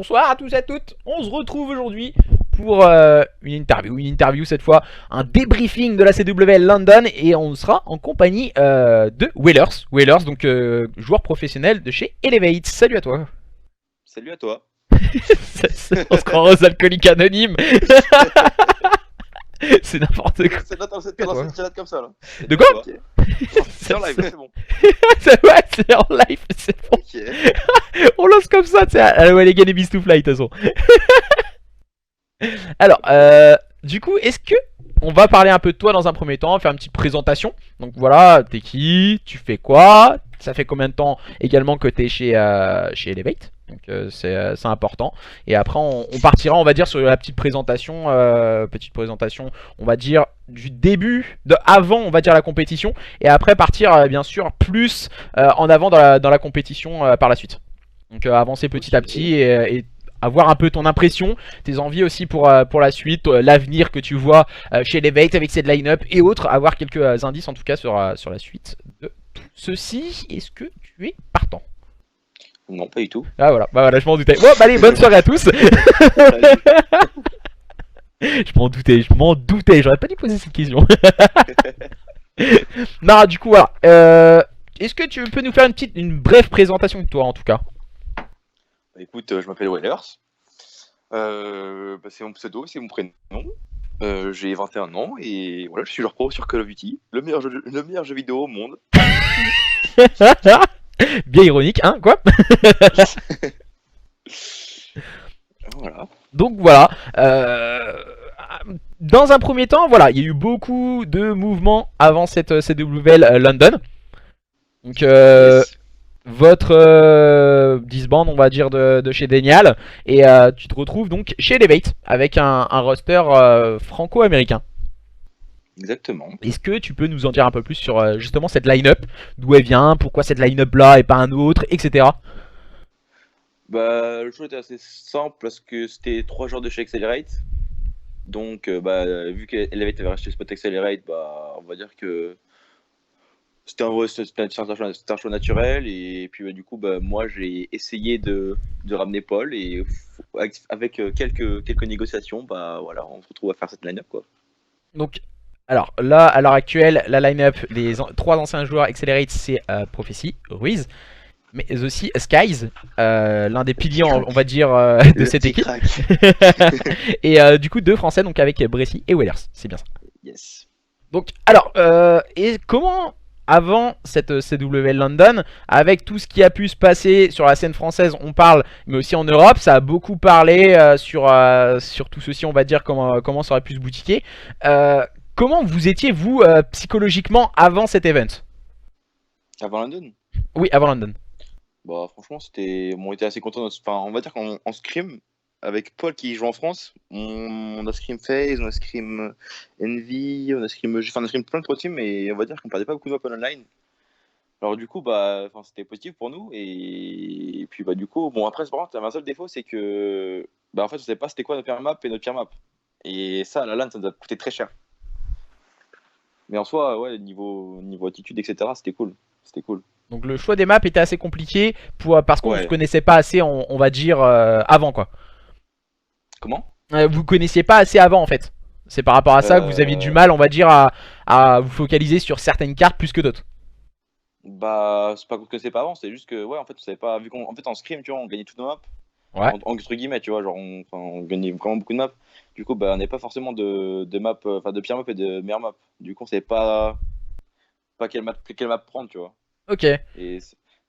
bonsoir à tous et à toutes. On se retrouve aujourd'hui pour une interview cette fois, un débriefing de la CWL London et on sera en compagnie de Wellers, donc joueur professionnel de chez Elevate. Salut à toi. Salut à toi. On se croit aux alcooliques anonymes. C'est n'importe quoi. C'est dans cette tirade comme ça là. De quoi? Ok. C'est en live, c'est bon. Ouais, c'est en live, c'est bon. Ok. On lance comme ça, tu sais, à la Walligan et Beast to Fly de toute façon. Alors, du coup, est-ce que on va parler un peu de toi dans un premier temps, faire une petite présentation. Donc voilà, t'es qui, tu fais quoi, ça fait combien de temps également que t'es chez Elevate. Donc c'est important. Et après on partira, on va dire, sur la petite présentation, on va dire du début, de avant, on va dire, la compétition. Et après partir bien sûr plus en avant dans la compétition par la suite. Donc avancer petit à petit et avoir un peu ton impression, tes envies aussi pour la suite, l'avenir que tu vois chez Elevate avec cette line-up et autres, avoir quelques indices en tout cas sur la suite de tout ceci. Est-ce que tu es partant? Non, pas du tout. Ah voilà, bah voilà, je m'en doutais. Bon, bah allez, bonne soirée à tous. Je m'en doutais, j'aurais pas dû poser cette question. Non, du coup, voilà. Est-ce que tu peux nous faire une brève présentation de toi en tout cas? Bah, écoute, je m'appelle Wellers. C'est mon pseudo, c'est mon prénom. J'ai 21 ans et voilà, je suis joueur pro sur Call of Duty, le meilleur jeu vidéo au monde. Bien ironique, hein, quoi. Voilà. Donc voilà. Dans un premier temps, voilà, il y a eu beaucoup de mouvements avant cette CWL London. Donc Yes. votre disband, on va dire, de chez Denial, et tu te retrouves donc chez Elevate avec un roster franco-américain. Exactement. Est-ce que tu peux nous en dire un peu plus sur justement cette line-up, d'où elle vient, pourquoi cette line-up là et pas un autre, etc. Bah, le choix était assez simple parce que c'était 3 joueurs de chez Accelerate. Donc, vu qu'Elevate avait racheté Spot Accelerate, bah, on va dire que c'était un choix naturel. Et puis, du coup, moi, j'ai essayé de ramener Paul. Et avec quelques négociations, bah, voilà, on se retrouve à faire cette line-up, quoi. Donc, alors là, à l'heure actuelle, la line-up des 3 anciens joueurs Accelerate, c'est Prophecy, Ruiz, mais aussi Skies, l'un des piliers, on va dire, de cette équipe. Et du coup, 2 Français, donc avec Bressy et Wellers, c'est bien ça. Yes. Donc, alors, et comment, avant cette CWL London, avec tout ce qui a pu se passer sur la scène française, on parle, mais aussi en Europe, ça a beaucoup parlé sur tout ceci, on va dire, comment ça aurait pu se boutiquer. Comment vous étiez, vous, psychologiquement, avant cet event? Avant London? Oui, avant London. Bah, franchement, on était assez contents. Enfin, on va dire qu'en scrim, avec Paul qui joue en France, on a scrim FaZe, on a scrim Envy, on a scrim plein de pro teams, et on va dire qu'on perdait pas beaucoup de maps en online. Alors du coup, c'était positif pour nous, et puis du coup, bon, après, par contre, il y avait un seul défaut, c'est que en fait, on savait pas c'était quoi notre pire map et notre pire map. Et ça, à la LAN, ça nous a coûté très cher. Mais en soi, ouais, niveau attitude, etc., c'était cool. C'était cool. Donc le choix des maps était assez compliqué parce qu'on ne Ouais. se connaissait pas assez, on va dire, avant, quoi. Comment? Vous connaissiez pas assez avant, en fait. C'est par rapport à ça que vous aviez du mal, on va dire, à vous focaliser sur certaines cartes plus que d'autres. Bah, c'est pas que c'est pas avant, c'est juste que, ouais, en fait, on savait pas, vu qu'en fait, en scrim, tu vois, on gagnait toutes nos maps. Ouais. Entre guillemets, tu vois, genre, on gagnait vraiment beaucoup de maps. Du coup, on n'avait pas forcément de maps, enfin, de pire map et de meilleure map. Du coup, on savait pas quelle map prendre, tu vois. Ok. Et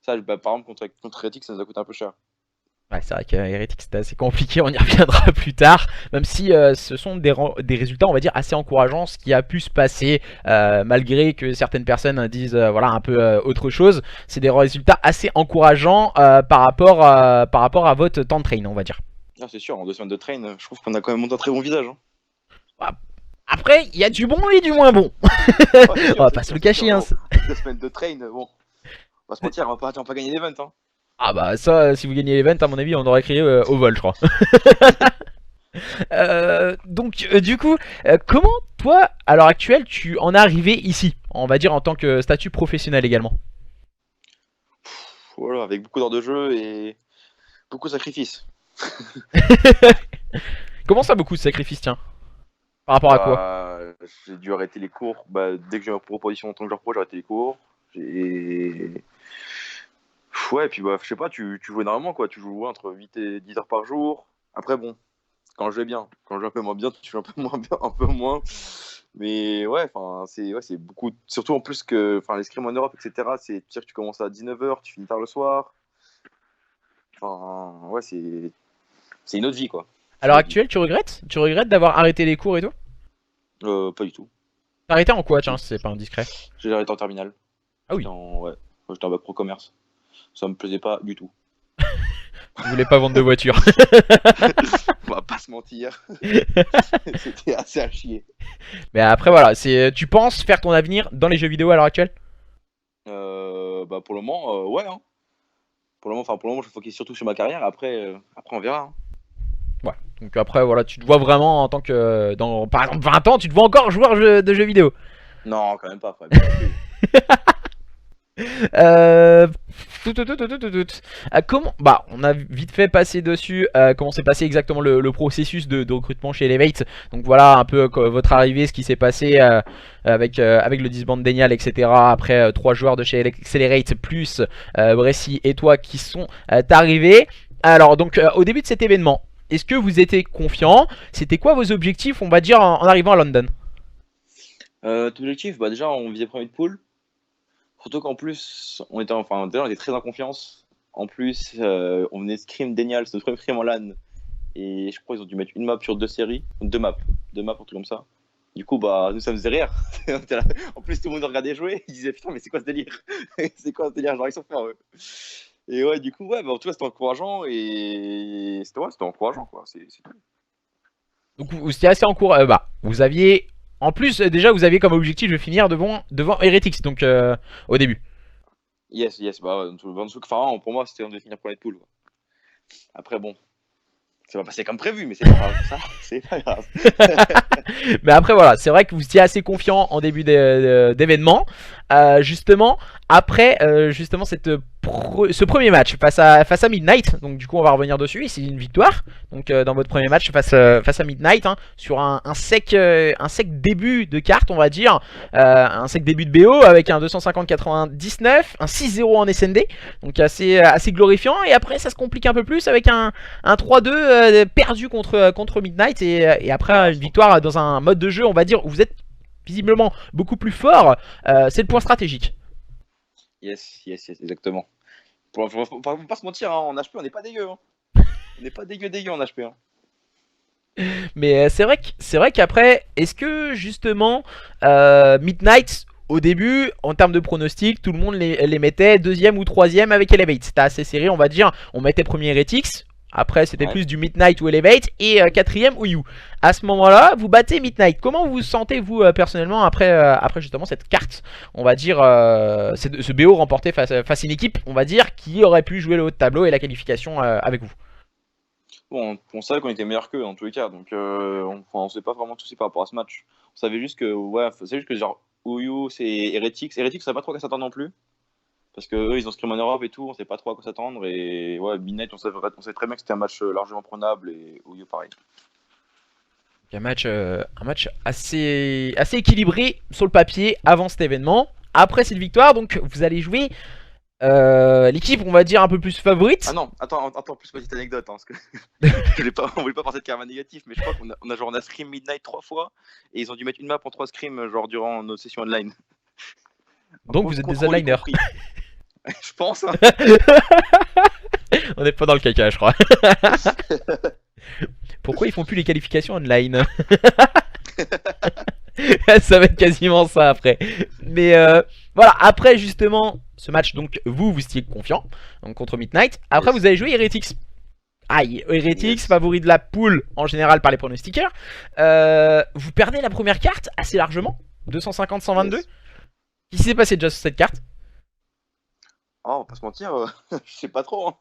ça, par exemple, contre Heretics, ça nous a coûté un peu cher. Ouais, c'est vrai que Heretics c'était assez compliqué, on y reviendra plus tard. Même si ce sont des résultats, on va dire, assez encourageants, ce qui a pu se passer, malgré que certaines personnes disent voilà, un peu autre chose. C'est des résultats assez encourageants par rapport à votre temps de train, on va dire. Ah, c'est sûr, en 2 semaines de train, je trouve qu'on a quand même monté un très bon visage. Hein. Après, il y a du bon et du moins bon. Ouais, On va pas se le cacher. Hein. 2 semaines de train, bon, on va se mentir, on va pas gagner l'event. Hein. Ah bah ça, si vous gagnez l'event, à mon avis, on aurait crié au vol, je crois. Donc du coup, comment toi, à l'heure actuelle, tu en es arrivé ici, on va dire en tant que statut professionnel également? Voilà, avec beaucoup d'heures de jeu et beaucoup de sacrifices. Comment ça, beaucoup de sacrifices, tiens? Par rapport à quoi? Bah, j'ai dû arrêter les cours. Bah, dès que j'ai ma proposition en tant que joueur pro, j'ai arrêté les cours. J'ai. Ouais, et puis bah, je sais pas, tu joues énormément, quoi. Tu joues entre 8 et 10 heures par jour. Après, bon, quand je vais bien, quand je joue un peu moins bien, tu joues un peu moins bien, un peu moins. Mais ouais, enfin, c'est beaucoup. Surtout en plus que enfin, l'escrime en Europe, etc., c'est dire que tu commences à 19 h, tu finis tard le soir. Enfin, ouais, c'est une autre vie, quoi. À C'est l'heure une autre vie. actuelle, tu regrettes? Tu regrettes d'avoir arrêté les cours et tout? Pas du tout. T'as arrêté en quoi, Pas tiens, du si tout. c'est pas indiscret? J'ai arrêté en terminale. Ah oui, Ouais, j'étais en bac pro commerce. Ça me plaisait pas du tout. tu voulais pas vendre de voiture. On va pas se mentir. C'était assez à chier. Mais après, voilà, tu penses faire ton avenir dans les jeux vidéo à l'heure actuelle? Bah pour le moment, ouais. Hein. Pour le moment, je me focus surtout sur ma carrière. Après on verra. Hein. Ouais. Donc après, voilà, tu te vois vraiment en tant que. Dans, par exemple, 20 ans, tu te vois encore joueur de jeux vidéo. Non, quand même pas. Faut abuser non plus. Euh... Comment. Bah, on a vite fait passer dessus comment s'est passé exactement le processus de recrutement chez Elevate. Donc voilà un peu votre arrivée, ce qui s'est passé avec le disband d'Enial, etc. Après 3 joueurs de chez Accelerate plus Bressy et toi qui sont arrivés. Alors, donc au début de cet événement, est-ce que vous étiez confiant? C'était quoi vos objectifs, on va dire, en arrivant à London? Ton objectif, bah déjà, on visait premier de poule. Surtout qu'en plus, déjà, on était très en confiance. En plus, on venait de scrim d'Enial, c'est notre premier scrim en LAN. Et je crois qu'ils ont dû mettre une map sur 2 séries. 2 maps. 2 maps, un truc comme ça. Du coup, bah, nous, ça faisait rire. En plus, tout le monde regardait jouer. Ils disaient, putain, mais c'est quoi ce délire? C'est quoi ce délire? Genre, ils sont forts, eux. Et ouais, du coup, ouais, bah, en tout cas, c'était encourageant. Et c'était encourageant, quoi. C'est tout. Donc vous étiez assez en cours. Bah, vous aviez. En plus, déjà, vous aviez comme objectif de finir devant Heretics, donc au début. Yes, yes. Bah, ouais, en dessous que Pharaon, pour moi, c'était on devait finir pour les poules. Après, bon, ça va passer comme prévu, mais c'est pas grave. Ça, c'est pas grave. Mais après, voilà, c'est vrai que vous étiez assez confiant en début d'événement. Justement, après justement ce premier match face à Midnight, donc du coup on va revenir dessus, et c'est une victoire. Donc dans votre premier match face à Midnight, hein, sur un sec début de carte, on va dire, un sec début de BO avec un 250-99, un 6-0 en SND, donc assez glorifiant. Et après ça se complique un peu plus avec un 3-2 perdu contre Midnight, et après Ah, une victoire dans un mode de jeu, on va dire, où vous êtes visiblement beaucoup plus fort. C'est le point stratégique. yes, yes, yes, exactement. Faut pas se mentir, hein, en HP, on n'est pas dégueu. Hein. On n'est pas dégueu en HP. Hein. Mais c'est vrai qu'après, est-ce que justement Midnight au début, en termes de pronostics, tout le monde les mettait deuxième ou troisième avec Elevate. C'était assez serré, on va dire. On mettait premier Heretics. Après, c'était Ouais. plus du Midnight ou Elevate. Et quatrième ou You. À ce moment-là, vous battez Midnight. Comment vous sentez, vous, personnellement, après justement cette carte, on va dire, ce BO remporté face à une équipe, on va dire, qui aurait pu jouer le haut de tableau et la qualification avec vous? Bon, on savait qu'on était meilleur qu'eux dans tous les cas, donc on s'est pas vraiment de soucis par rapport à ce match. On savait juste que, ouais, c'est juste que genre, Ouyou, c'est Heretics. Heretics, on savait pas trop à quoi s'attendre non plus. Parce que eux, ils ont scrim en Europe et tout, on sait pas trop à quoi s'attendre. Et ouais, Midnight, on sait très bien que c'était un match largement prenable et Ouyou pareil. Un match assez équilibré sur le papier avant cet événement. Après cette victoire, donc vous allez jouer l'équipe, on va dire, un peu plus Ah favorite. non, attends, plus petite anecdote, hein, parce que on voulait pas penser de karma négatif, mais je crois on a scrim Midnight 3 fois et ils ont dû mettre une map en 3 scrims, genre durant nos sessions online. Donc vous êtes des Contrôle y onliners. compris. Je pense, hein. On n'est pas dans le caca, je crois. Pourquoi ils font plus les qualifications online? Ça va être quasiment ça après. Mais voilà, après justement ce match, donc vous étiez confiant donc, contre Midnight. Après Yes. vous avez joué Heretics. Aïe, Heretics, Yes. favori de la poule en général par les pronostiqueurs. Vous perdez la première carte assez largement, 250-122. Yes. Qu'est-ce qui s'est passé déjà sur cette carte? Oh, on va pas se mentir, je sais pas trop. Hein.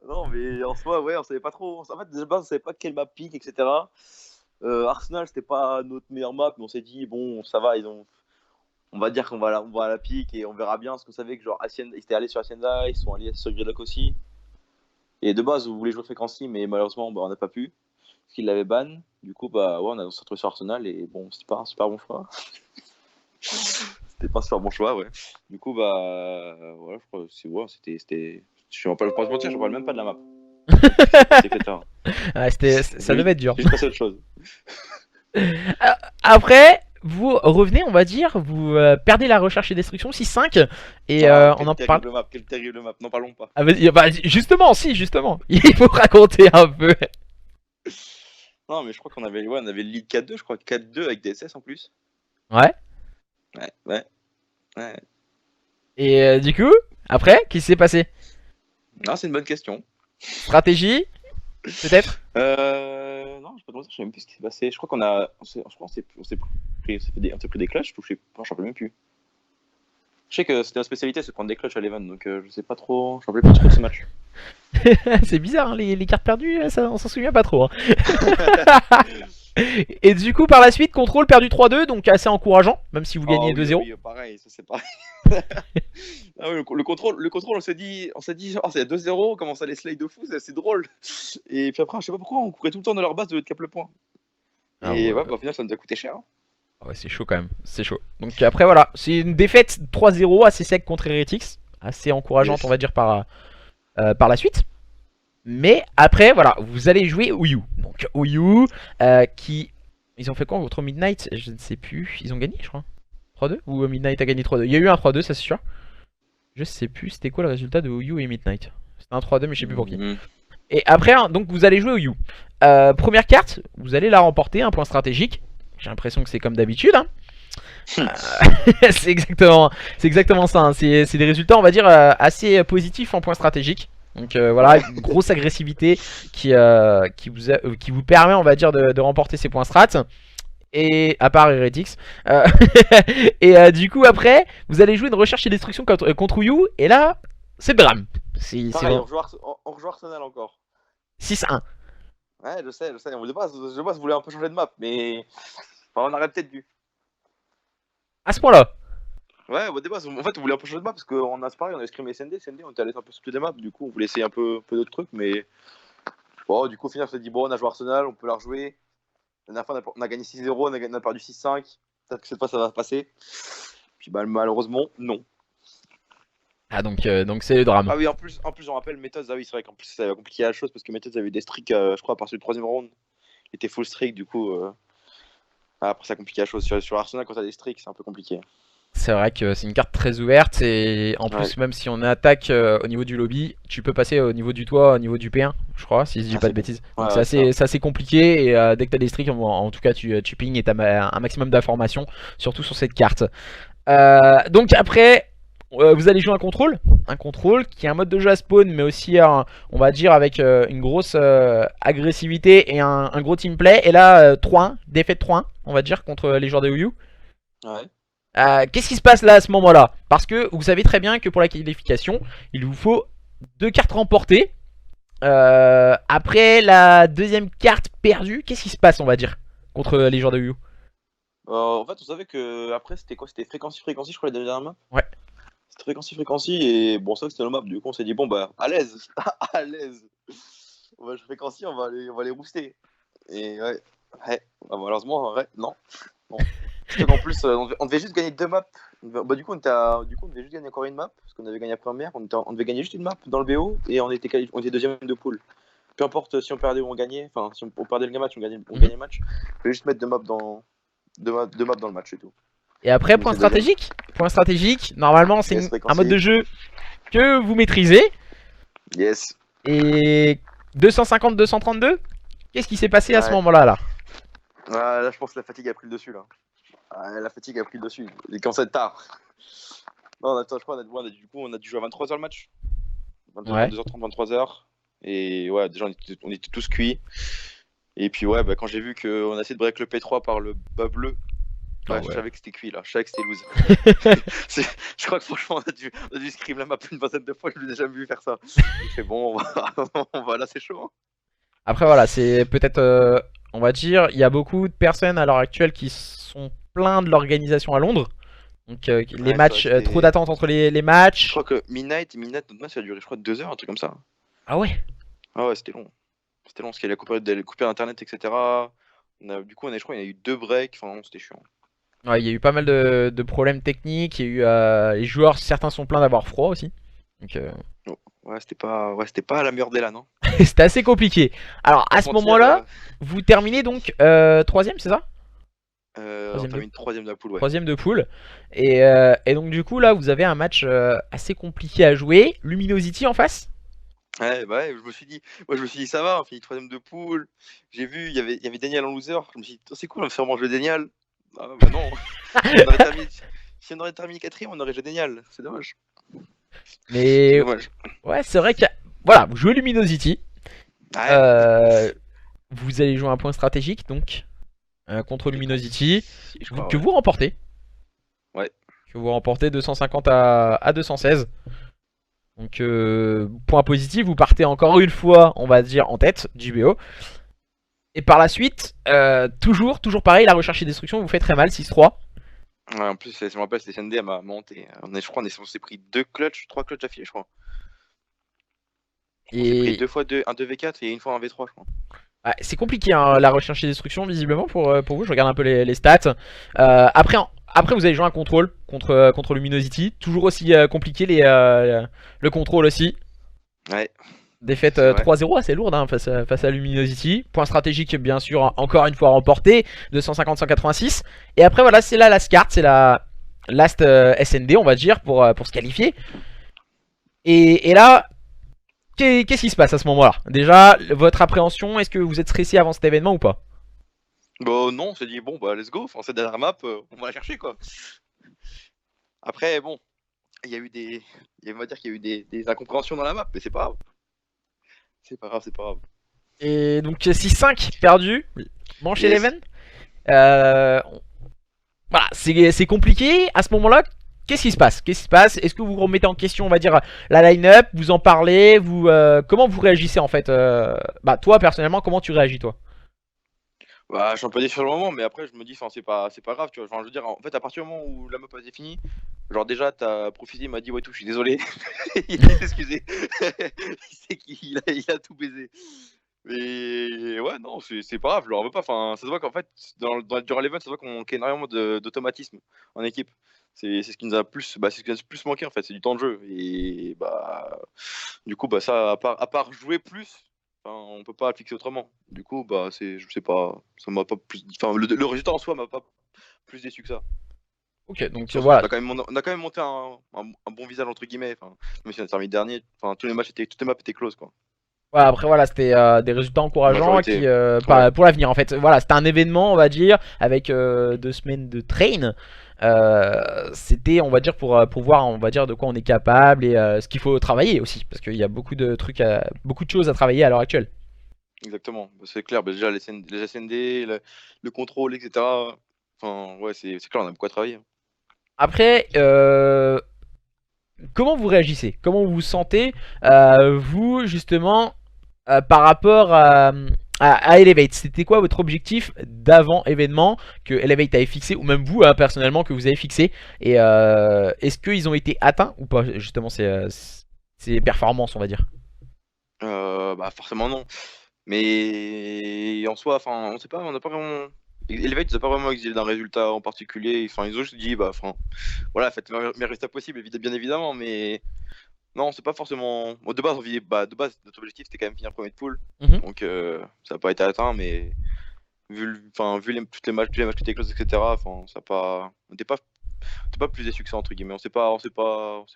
Non, mais en soi, ouais, on savait pas trop. En fait, de base, on savait pas quelle map pique, etc. Arsenal, c'était pas notre meilleure map, mais on s'est dit, bon, ça va, on va dire on va à la pique et on verra bien. Parce qu'on savait que, genre, ils étaient allés sur Hacienda, ils sont allés sur Gridlock aussi. Et de base, on voulait jouer Frequency, mais malheureusement, bah, on n'a pas pu. Parce qu'il l'avait ban. Du coup, bah, ouais, on s'est retrouvé sur Arsenal et bon, c'était pas un super bon choix. C'était pas un super bon choix, ouais. Du coup, bah, voilà, je crois que je vais pas se mentir, je parle même pas de la map. C'était que tard. Ouais, ça devait être dur. Juste passer à autre chose. Après, vous revenez, on va dire, vous perdez la recherche et destruction 6-5 et on en parle. Quelle terrible map, n'en parlons pas. Ah, bah, justement, si, justement, il faut raconter un peu. Non, mais je crois qu'on avait, ouais, on avait le lead 4-2, je crois 4-2 avec DSS en plus. Ouais. Ouais. Et du coup, après, qu'est-ce qui s'est passé? Non, c'est une bonne question. Stratégie, peut-être? Non, je sais pas te mentir, je sais même plus ce qui s'est passé. Je crois on s'est pris des clutches, ou je sais pas, je me rappelle même plus. Je sais que c'était ma spécialité, c'est prendre des clutches à l'Evan, donc je sais pas trop, je me rappelle plus trop de ce match. C'est bizarre, hein, les cartes perdues, ça, on s'en souvient pas trop. Hein. Et du coup, par la suite, contrôle perdu 3-2, donc assez encourageant, même si vous gagnez 2-0. Oui, pareil, ça c'est pareil. Ah oui, le contrôle, on s'est dit, oh, c'est 2-0, comment ça les slay de fou, c'est drôle. Et puis après, je sais pas pourquoi, on courait tout le temps dans leur base de cap le point. Ah et ouais. ouais, bah, au final, ça nous a coûté cher. Hein. Ouais, c'est chaud quand même, c'est chaud. Donc après, voilà, c'est une défaite 3-0 assez sec contre Heretics, assez encourageante, Yes. on va dire, par la suite. Mais après, voilà, vous allez jouer Oyu. Donc Oyu, qui... Ils ont fait quoi contre Midnight? Je ne sais plus. Ils ont gagné, je crois. 3-2? Ou Midnight a gagné 3-2? Il y a eu un 3-2, ça c'est sûr. Je sais plus, c'était quoi le résultat de Oyu et Midnight? C'était un 3-2, mais je sais plus pour qui. Et après, hein, donc vous allez jouer Oyu. Première carte, vous allez la remporter, un point stratégique. J'ai l'impression que c'est comme d'habitude. Hein. C'est exactement ça. Hein. C'est des résultats, on va dire, assez positifs en point stratégique. Donc voilà, une grosse agressivité qui vous permet, on va dire, de remporter ces points strat. Et à part Heretics. Et du coup, après, vous allez jouer une recherche et destruction contre Oyu. Et là, c'est le drame. Pareil, on rejoue Arsenal encore. 6-1. Ouais, je sais. De base, je voulais un peu changer de map, mais enfin, on aurait peut-être dû. À ce point-là. Ouais, au début, en fait, on voulait un peu changer de map parce qu'on a pareil, on a scrimé SND, on était allé un peu sur toutes les maps, du coup, on voulait essayer un peu d'autres trucs, mais bon, du coup, au final, on s'est dit, bon, on a joué Arsenal, on peut la rejouer. La dernière fois, on a gagné 6-0, on a perdu 6-5, peut-être que cette fois, ça va passer. Puis bah, malheureusement, non. Ah, donc c'est le drame. Ah oui, en plus, on rappelle Methods, ah oui, c'est vrai qu'en plus, ça va compliquer la chose parce que Methods avait des streaks, je crois, à partir du 3ème round. Il était full streak, du coup. Après, ça complique la chose. Sur Arsenal, quand t'as des streaks, c'est un peu compliqué. C'est vrai que c'est une carte très ouverte et en plus même si on attaque au niveau du lobby, tu peux passer au niveau du toit, au niveau du P1 je crois, si je dis pas de bêtises. Donc c'est assez compliqué et dès que t'as des streaks, en tout cas tu ping et t'as un maximum d'informations, surtout sur cette carte. Donc après, vous allez jouer un contrôle qui est un mode de jeu à spawn mais aussi on va dire avec une grosse agressivité et un gros team play. Et là 3-1, défaite 3-1 on va dire contre les joueurs de Oyu. Ouais. Qu'est-ce qui se passe là à ce moment-là? Parce que vous savez très bien que pour la qualification, il vous faut 2 cartes remportées. Après la deuxième carte perdue, qu'est-ce qui se passe, on va dire, contre les joueurs de Yu? En fait, on savait que après c'était quoi? C'était fréquency, je crois, les dernières maps. Ouais. C'était fréquency, et bon, ça c'était nos maps. Du coup, on s'est dit, bon, bah, à l'aise, à l'aise. On va jouer fréquency, on va les rooster. Et ouais, bah, malheureusement, ouais, non. En plus, on devait juste gagner 2 maps. Bah, du coup, on devait juste gagner encore une map, parce qu'on avait gagné la première. On devait gagner juste une map dans le BO, et on était deuxième de pool. Peu importe si on perdait ou on gagnait, enfin, si on perdait le match, on gagnait le match. Il fallait juste mettre 2 maps dans le match et tout. Et après, point stratégique. Normalement, c'est un mode de jeu que vous maîtrisez. Yes. Et 250-232, qu'est-ce qui s'est passé à ce moment-là là? Là, je pense que la fatigue a pris le dessus là. La fatigue a pris le dessus. Il commence à être tard. Non, je crois on a dû jouer à 23h le match. 22h30, 23h. Et ouais, déjà on était tous cuits. Et puis ouais, bah, quand j'ai vu qu'on a essayé de break le P3 par le bas bleu, je savais que c'était cuit là, je savais que c'était lose. Je crois que franchement on a dû scrim la map une vingtaine de fois, je l'ai jamais vu faire ça. C'est bon, là c'est chaud. Hein. Après voilà, c'est peut-être, on va dire, il y a beaucoup de personnes à l'heure actuelle qui sont pleins de l'organisation à Londres. Donc les matchs, trop d'attente entre les matchs. Je crois que Midnight, notre match ça a duré je crois 2 heures, un truc comme ça. Ah ouais. Ah ouais, c'était long. C'était long parce qu'il y a les coupures d'internet, etc. Du coup, je crois qu'il y a eu 2 breaks. Enfin, non, c'était chiant. Ouais, il y a eu pas mal de problèmes techniques. Il y a eu les joueurs, certains sont plaints d'avoir froid aussi. Donc, Oh, ouais, c'était pas la meilleure des LAN, hein. c'était assez compliqué. Alors Pas à se ce mentir, moment-là, vous terminez donc troisième, c'est ça? on Troisième de termine 3ème de la poule, ouais. troisième de poule. Et donc du coup là, vous avez un match assez compliqué à jouer. Luminosity en face. Ouais, bah ouais, je me suis dit, ça va, on finit 3ème de poule. J'ai vu, il y avait Daniel en loser. Je me suis dit, c'est cool, on va faire manger Daniel. Ah bah non, si on aurait terminé, si on aurait terminé 4ème, on aurait joué Daniel. C'est dommage. C'est Mais dommage. ouais, c'est vrai que voilà, vous jouez Luminosity. Ouais, Euh, vous allez jouer un point stratégique donc contre et contre- Luminosity je crois, que ouais. vous remportez. Ouais. Que vous remportez 250 à 216. Donc point positif, vous partez encore une fois, on va dire, en tête du BO. Et par la suite, toujours pareil, la recherche et destruction vous fait très mal, 6-3. Ouais, en plus, je me rappelle, c'était SND, elle m'a monté. Je crois, on s'est pris 3 clutches d'affilée, je crois. On s'est pris Et 2 fois un 2v4 et une fois un v3, je crois. ouais, c'est compliqué hein, la recherche et destruction visiblement pour vous. Je regarde un peu les stats. Après, vous avez joué un contrôle contre Luminosity. Toujours aussi compliqué le contrôle aussi. Ouais, Défaite c'est vrai. 3-0 assez lourde hein, face à Luminosity. Point stratégique bien sûr encore une fois remporté. 250-186. Et après voilà c'est la last card. C'est la last SND on va dire pour se qualifier. Et là qu'est-ce qui se passe à ce moment-là? Déjà votre appréhension, est-ce que vous êtes stressé avant cet événement ou pas? Bon, non, on s'est dit, bon, bah, let's go. Enfin, cette dernière map, on va la chercher, quoi. Après, bon, il y a eu des. On va dire qu'il y a eu des incompréhensions dans la map, mais c'est pas grave. C'est pas grave, c'est pas grave. Et donc 6-5 perdu. Manche Yes. 11. Euh, voilà, c'est compliqué. À ce moment-là, qu'est-ce qui se passe? Qu'est-ce qui se passe? Est-ce que vous remettez en question, on va dire, la line-up? Vous en parlez? Comment vous réagissez en fait? Bah, toi, personnellement, comment tu réagis, toi? Bah, je suis un peu déçu sur le moment, mais après, je me dis, enfin, c'est pas grave, tu vois. Enfin, je veux dire, en fait, à partir du moment où la map a été finie, genre, déjà, t'as profité, il m'a dit, ouais, tout, je suis désolé. Il s'est excusé. Il sait qu'il a tout baisé. Mais ouais, non, c'est pas grave, je leur veux pas. Enfin, ça se voit qu'en fait, durant l'event, ça se voit qu'il y a énormément d'automatisme en équipe. C'est ce qui nous a plus, bah, c'est ce qui nous a plus manqué en fait, c'est du temps de jeu. Et bah, du coup, bah, ça, à part jouer plus, enfin, on peut pas le fixer autrement. Du coup, bah, je sais pas, ça m'a pas plus. Enfin, le résultat en soi m'a pas plus déçu que ça. Ok, donc Parce qu'on voilà. a quand même monté un bon visage entre guillemets. Enfin, même si on a terminé dernier, enfin, toutes les maps étaient closes quoi. Ouais, après voilà, c'était des résultats encourageants Majorité. Ouais. pour l'avenir en fait. Voilà, c'était un événement, on va dire, avec 2 semaines de train. C'était, on va dire, pour voir, on va dire, de quoi on est capable et ce qu'il faut travailler aussi, parce qu'il y a beaucoup de trucs, beaucoup de choses à travailler à l'heure actuelle. Exactement, bah, c'est clair. Bah, déjà, les SND, le contrôle, etc. Enfin, ouais, c'est clair, on a beaucoup à travailler. Après, comment vous réagissez? Comment vous vous sentez, vous, justement, par rapport à Elevate? C'était quoi votre objectif d'avant événement que Elevate avait fixé, ou même vous, personnellement, que vous avez fixé? Et est-ce qu'ils ont été atteints ou pas, justement, ces performances, on va dire? Bah, forcément, non. Mais en soi, enfin, on sait pas, on n'a pas vraiment. Elevate, ils n'ont pas vraiment exigé d'un résultat en particulier. Enfin, ils ont juste dit, bah, enfin, voilà, faites le meilleur résultat possible, bien évidemment, mais non, c'est pas forcément. Bon, de base, de base, notre objectif c'était quand même finir premier de poule. Mhm. Donc, ça n'a pas été atteint, mais vu tous les matchs qui étaient close, etc., enfin, ça a pas. On était pas plus déçu que ça, entre guillemets. On s'est pas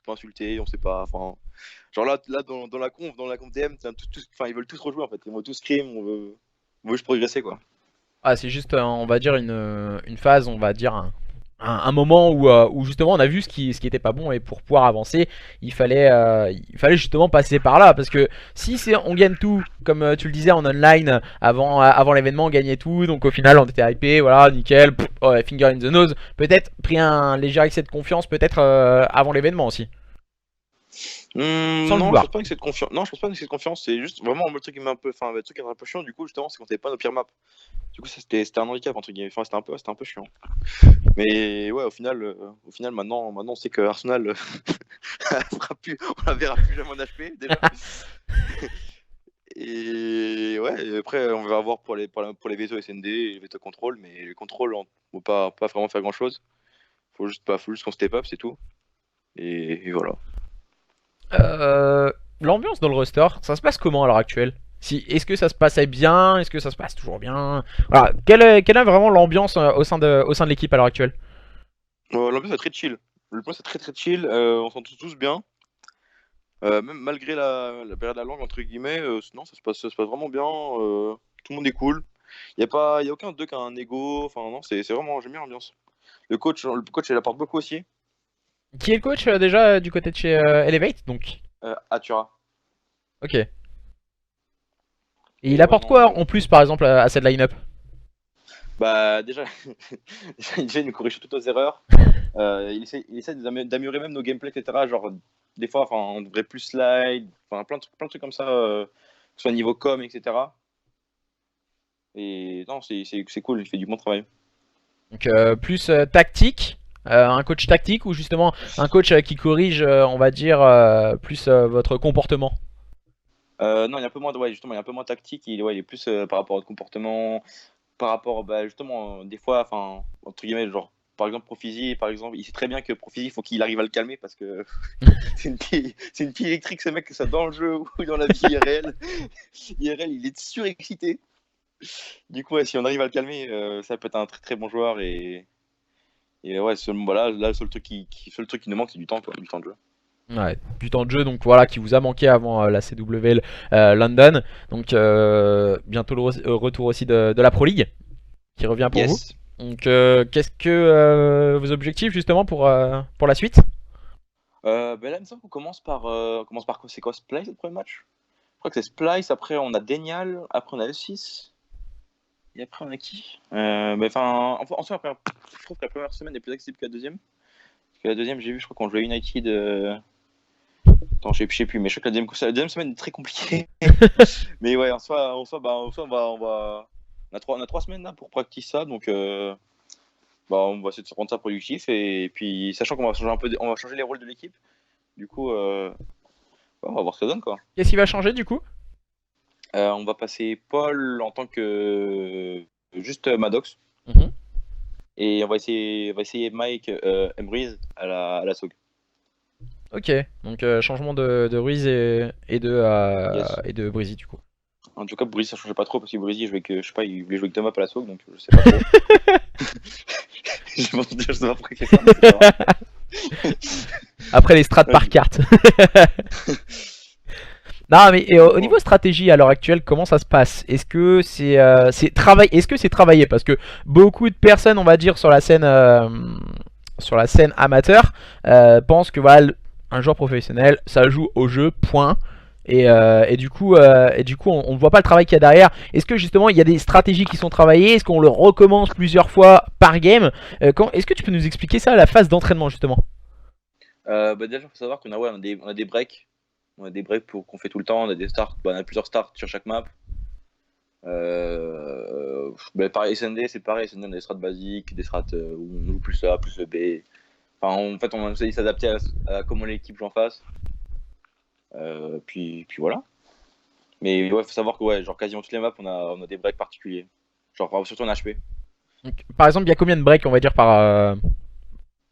insulté, on s'est pas. Enfin, genre là dans la conf DM, enfin, ils veulent tous rejouer en fait. Ils vont tous scream, on veut juste progresser quoi. Ah, c'est juste, on va dire, une phase, on va dire, un moment où justement on a vu ce qui était pas bon, et pour pouvoir avancer, il fallait justement passer par là. Parce que si on gagne tout, comme tu le disais en online, avant l'événement, on gagnait tout, donc au final on était hypé, voilà, nickel, ouais, finger in the nose. Peut-être pris un léger excès de confiance, peut-être avant l'événement aussi, sans le Non, je pense vouloir. pas que c'est de confiance. Non, je pense pas que c'est de confiance. C'est juste vraiment le truc qui m'a un peu, enfin, le truc qui est un peu chiant du coup justement, c'est qu'on n'avait pas nos pires maps. Du coup, ça, c'était un handicap entre guillemets. Enfin, c'était un peu chiant. Mais ouais, au final, maintenant, on sait que Arsenal, on la verra plus jamais en HP déjà. Et ouais, et après, on va voir pour les veto SND et les veto contrôle, mais les contrôles, on ne peut pas vraiment faire grand chose. Faut juste qu'on step up, c'est tout. Et voilà. Euh, L'ambiance dans le roster, ça se passe comment à l'heure actuelle? Si, est-ce que ça se passait bien? Est-ce que ça se passe toujours bien? Voilà, quelle est vraiment l'ambiance au sein de l'équipe à l'heure actuelle? L'ambiance est très chill. Le point, c'est très très chill. On s'entend tous bien. Même malgré la période de la langue, entre guillemets, non, ça se passe vraiment bien. Tout le monde est cool. Y a aucun d'eux qui a un ego. Enfin, non, c'est vraiment, j'aime bien l'ambiance. Le coach, il apporte beaucoup aussi. Qui est le coach déjà du côté de chez Elevate? Donc, Atura. ok. Et il Et ouais, apporte non. quoi en plus par exemple à cette line-up? Bah, déjà, déjà, il nous corrige toutes nos erreurs. Il essaie d'améliorer même nos gameplays, etc. Genre, des fois, enfin, on devrait plus slide. Enfin, plein de trucs comme ça, que ce soit niveau com, etc. Et non, c'est cool, il fait du bon travail. Donc plus tactique, un coach tactique ou justement un coach qui corrige, on va dire, plus votre comportement. Non, il y a un peu moins de, ouais, justement, il y a un peu moins tactique. Il est plus par rapport au comportement, par rapport, bah, justement, des fois, enfin, entre guillemets, genre, par exemple, Profizzy, par exemple, il sait très bien que Profizzy, il faut qu'il arrive à le calmer parce que c'est une pile électrique, ce mec, que ça dans le jeu ou dans la vie IRL. IRL, il est surexcité. Du coup, ouais, si on arrive à le calmer, ça peut être un très très bon joueur. Et ouais, voilà, là, le seul truc qui nous manque, c'est du temps, quoi, du temps de jeu. Ouais, du temps de jeu, donc voilà, qui vous a manqué avant la CWL London. Donc bientôt le retour aussi de la Pro League qui revient pour vous. Yes. Donc qu'est-ce que vos objectifs justement pour la suite? Ben là, il me semble qu'on commence par quoi? C'est quoi, Splice, le premier match? Je crois que c'est Splice, après on a Denial, après on a L6, et après on a qui? Mais enfin, en soi, je trouve que la première semaine est plus accessible que la deuxième. Parce que la deuxième, j'ai vu, je crois qu'on jouait United. Attends, je sais plus, mais je crois que la deuxième semaine est très compliquée. Mais ouais, on a 3 semaines là pour practice ça, donc bah, on va essayer de se rendre ça productif. Et puis, sachant qu'on va changer on va changer les rôles de l'équipe, du coup, ouais, on va voir ce que ça donne, quoi. Qu'est-ce qui va changer du coup? On va passer Paul en tant que juste Maddox. Mhm. Et on va essayer Mike Embreeze à la SOG. Ok, donc changement de Ruiz Yes. et de Breezy du coup. En tout cas, Breeze, ça changeait pas trop parce que Breeze, je sais pas, il voulait jouer avec Thomas à la SOG, donc je sais pas trop. Je sais pas pourquoi il fait ça, mais c'est pas grave. Après les strats Ouais, par carte. Non mais au niveau stratégie à l'heure actuelle, comment ça se passe? Est-ce que est-ce que c'est travaillé? Parce que beaucoup de personnes, on va dire, sur la scène amateur, pensent que voilà, un joueur professionnel, ça joue au jeu, point. Et du coup, on ne voit pas le travail qu'il y a derrière. Est-ce que justement il y a des stratégies qui sont travaillées? Est-ce qu'on le recommence plusieurs fois par game? Est-ce que tu peux nous expliquer ça, la phase d'entraînement justement? Bah déjà, il faut savoir qu'on a, ouais, on a des breaks. On a des breaks qu'on fait tout le temps. On a des starts. Bah, on a plusieurs starts sur chaque map. Bah, pareil, SND, c'est pareil. SND, on a des strats basiques, des strats où on joue plus A, plus le B. Enfin, en fait, on essaie de s'adapter à comment l'équipe joue en face. Puis voilà. Mais ouais, faut savoir que ouais, genre quasiment toutes les maps, on a des breaks particuliers. Genre surtout en HP. Donc, par exemple, il y a combien de breaks, on va dire,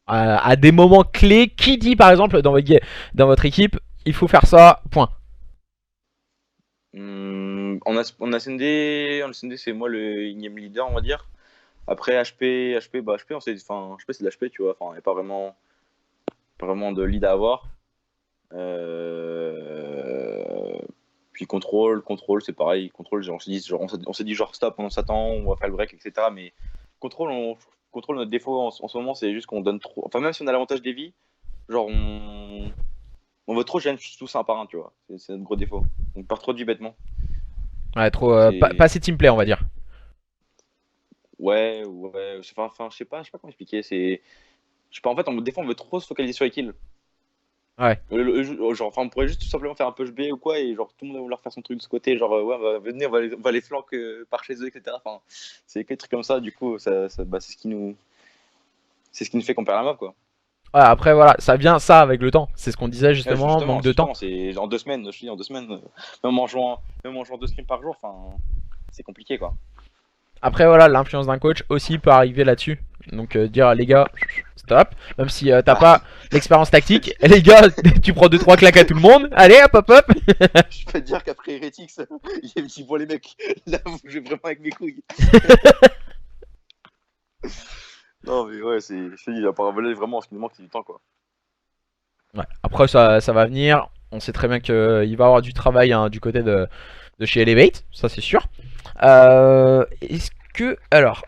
à des moments clés? Qui dit par exemple dans votre équipe, il faut faire ça, point. On a SND, c'est moi le in-game leader, on va dire. Après HP, bah HP, HP c'est de l'HP, tu vois. Enfin, il n'y a pas vraiment de lead à avoir. Euh, Puis contrôle, c'est pareil. Contrôle, on s'est dit genre stop, on s'attend, on va faire le break, etc. Mais contrôle, contrôle, notre défaut en ce moment, c'est juste qu'on donne trop. Enfin, même si on a l'avantage des vies, genre on veut trop gêner tous un par un, tu vois. C'est notre gros défaut. On part trop du bêtement. Ouais, trop, pas C'est assez teamplay, on va dire. Ouais, ouais. Enfin, je sais pas comment expliquer. Je sais pas. En fait, des fois, on veut trop se focaliser sur les kills. Ouais. Genre, enfin, on pourrait juste tout simplement faire un push B ou quoi, et genre tout le monde va vouloir faire son truc de ce côté, genre ouais, venez, on va les flanquer par chez eux, etc. Enfin, c'est que des trucs comme ça, du coup, bah, c'est ce qui nous fait qu'on perd la map, quoi. après voilà, ça vient ça avec le temps. C'est ce qu'on disait Ouais, justement, manque de temps. c'est en 2 semaines, je te dis, en 2 semaines, même en jouant 2 scrims par jour, enfin, c'est compliqué quoi. Après voilà, l'influence d'un coach aussi peut arriver là-dessus. Donc dire les gars, stop. Même si t'as Ah, pas l'expérience tactique, les gars, tu prends 2-3 claques à tout le monde. Allez hop hop hop. je peux te dire qu'après Heretics, il me dit bon les mecs, là vous jouez vraiment avec mes couilles. Non mais ouais, je te dis, à part voler vraiment, ce qui nous manque c'est du temps quoi. Ouais. Après ça va venir. On sait très bien qu'il va y avoir du travail hein, du côté de chez Elevate, ça c'est sûr. Est-ce que alors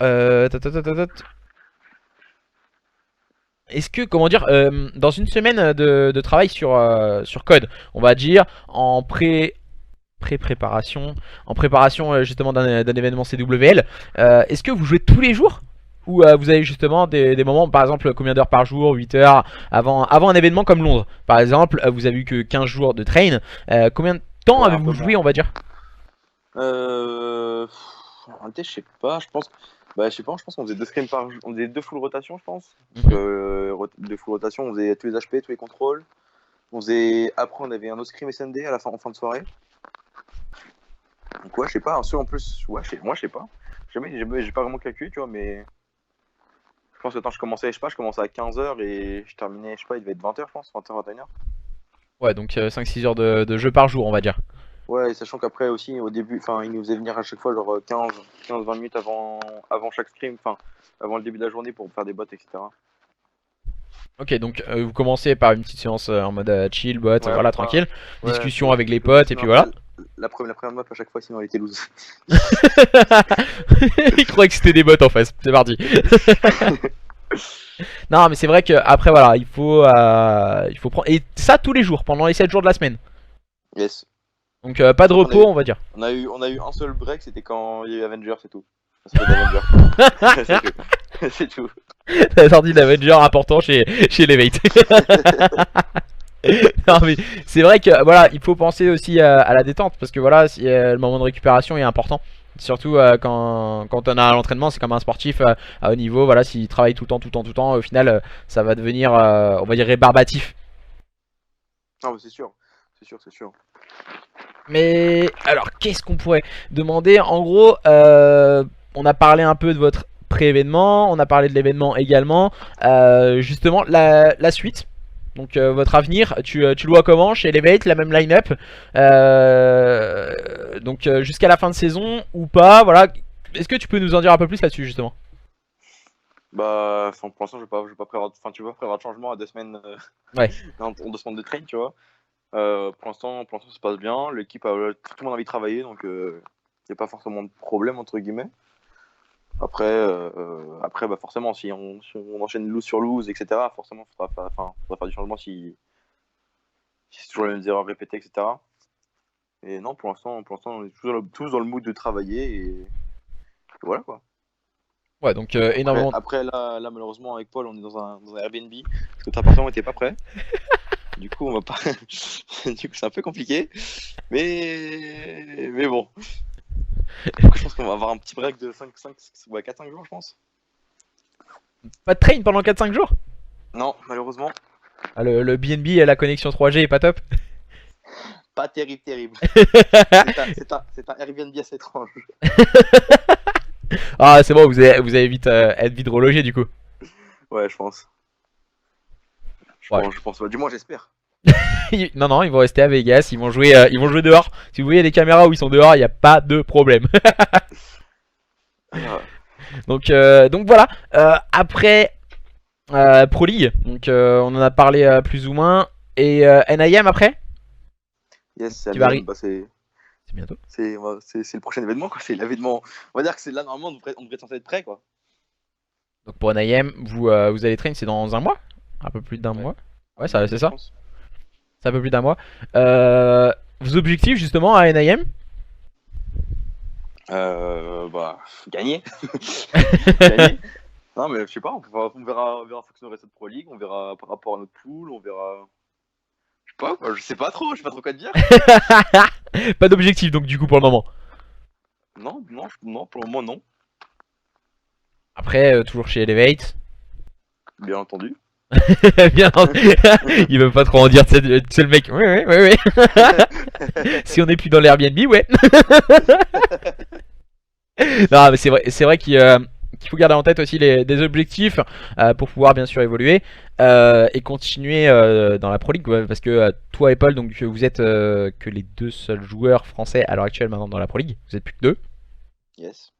est-ce que, comment dire, dans une semaine de travail sur code, on va dire, en préparation, en préparation justement d'un événement CWL, est-ce que vous jouez tous les jours? Ou vous avez justement des moments, par exemple, combien d'heures par jour, 8 heures, avant un événement comme Londres? Par exemple, vous avez eu que 15 jours de train, combien de temps Ouais, un avez-vous peu joué, moins. on va dire? En réalité, je sais pas, je pense. Bah, je sais pas, je pense qu'on faisait 2 scrims par jour. On faisait 2 full rotations, je pense. Donc, Mhm. 2 full rotations, on faisait tous les HP, tous les contrôles. On faisait. Après, on avait un autre scrim SND à la fin, en fin de soirée. Donc, ouais, je sais pas, un seul en plus. Ouais, moi, je sais pas. J'ai pas vraiment calculé, tu vois, mais. Je pense que quand je commençais, je sais pas, je commençais à 15h et je terminais, je sais pas, il devait être 20h, je pense, 20h, 21h. Ouais, donc 5-6 heures de jeu par jour, on va dire. Ouais, et sachant qu'après aussi, au début, enfin, il nous faisait venir à chaque fois, genre 15-20 minutes avant chaque scrim, enfin, avant le début de la journée pour faire des bots, etc. Ok, donc vous commencez par une petite séance en mode chill, bot, Ouais, voilà, enfin, tranquille. ouais, Discussion avec les parce que potes, et sinon puis après, voilà. la première map à chaque fois, sinon elle était loose. Il croyait que c'était des bots en fait, c'est parti. Non, mais c'est vrai que après voilà, il faut prendre. Et ça tous les jours, pendant les 7 jours de la semaine. Yes. Donc pas de Sauf qu'on a repos, eu, on va dire. on a eu un seul break, c'était quand il y a eu Avengers, c'est tout. Ça s'appelle Avengers. C'est tout. C'est tout. La sortie d'Avenger important chez Levate. Non mais c'est vrai que voilà, il faut penser aussi à la détente parce que voilà, si, le moment de récupération est important. Surtout quand on a à l'entraînement, c'est comme un sportif à haut niveau. Voilà, s'il travaille tout le temps, tout le temps, tout le temps, au final, ça va devenir, on va dire, rébarbatif. Non, mais c'est sûr. C'est sûr, c'est sûr. Mais alors, qu'est-ce qu'on pourrait demander? En gros, on a parlé un peu de votre pré-événement, on a parlé de l'événement également. Justement, la suite. Donc votre avenir, tu le vois comment chez Elevate, la même line-up donc jusqu'à la fin de saison ou pas, voilà. Est-ce que tu peux nous en dire un peu plus là-dessus justement? Bah, enfin, pour l'instant, je vais pas prévoir, enfin, tu vois, prévoir de changement à 2 semaines, Ouais, en 2 semaines de train, tu vois. Pour l'instant, ça se passe bien. L'équipe a tout le monde a envie de travailler, donc il n'y a pas forcément de problème entre guillemets. Après, bah forcément, si on enchaîne loose sur loose, etc., forcément, faudra faire du changement si c'est toujours les mêmes erreurs répétées, etc. Et non, pour l'instant, on est tous dans le mood de travailler et voilà quoi. ouais, donc Après, énormément. après là, malheureusement, avec Paul, on est dans un Airbnb parce que notre appartement n'était pas prêt. Du coup, on va pas. Du coup, c'est un peu compliqué. Mais bon. Après, je pense qu'on va avoir un petit break de 4-5 jours, je pense. Pas de train pendant 4-5 jours? Non, malheureusement, Ah, le BNB et la connexion 3G est pas top. pas terrible, terrible. C'est un Airbnb assez étrange. Ah, c'est bon, vous allez vite être vite relogé du coup. Ouais, je pense. Je Ouais. pense, je pense. Du moins, j'espère. Non, non, ils vont rester à Vegas, ils vont jouer dehors. Si vous voyez les caméras où ils sont dehors, il n'y a pas de problème. Ah, Donc voilà. Après Pro League, donc on en a parlé plus ou moins. Et NIM après, yes, c'est qui va ABM. arriver. Bah, c'est C'est bientôt. c'est le prochain événement, quoi. C'est l'événement. On va dire que c'est là, normalement, on devrait censé être prêt, quoi. Donc pour NIM, vous allez train, c'est dans un mois? Un peu plus d'un Ouais. mois? Ouais, Un mois et c'est demi, je ça. pense. C'est un peu plus d'un mois. Vos objectifs justement à NIM? Bah, gagner. Gagner. Non, mais je sais pas, on verra en fonction du reste de Pro League, on verra par rapport à notre pool, on verra. Je sais pas, quoi, je sais pas trop quoi te dire. Pas d'objectif donc du coup pour le moment. Non, non, non, pour le moment, non, Après, toujours chez Elevate. bien entendu. Bien, il veut pas trop en dire, c'est le mec. Oui, oui, oui, oui. Si on est plus dans l'Airbnb, ouais. Non, mais c'est vrai qu'il faut garder en tête aussi des objectifs pour pouvoir bien sûr évoluer et continuer dans la Pro League, ouais, parce que toi et Paul, donc vous êtes que les deux seuls joueurs français à l'heure actuelle maintenant dans la Pro League. Vous êtes plus que deux. Yes.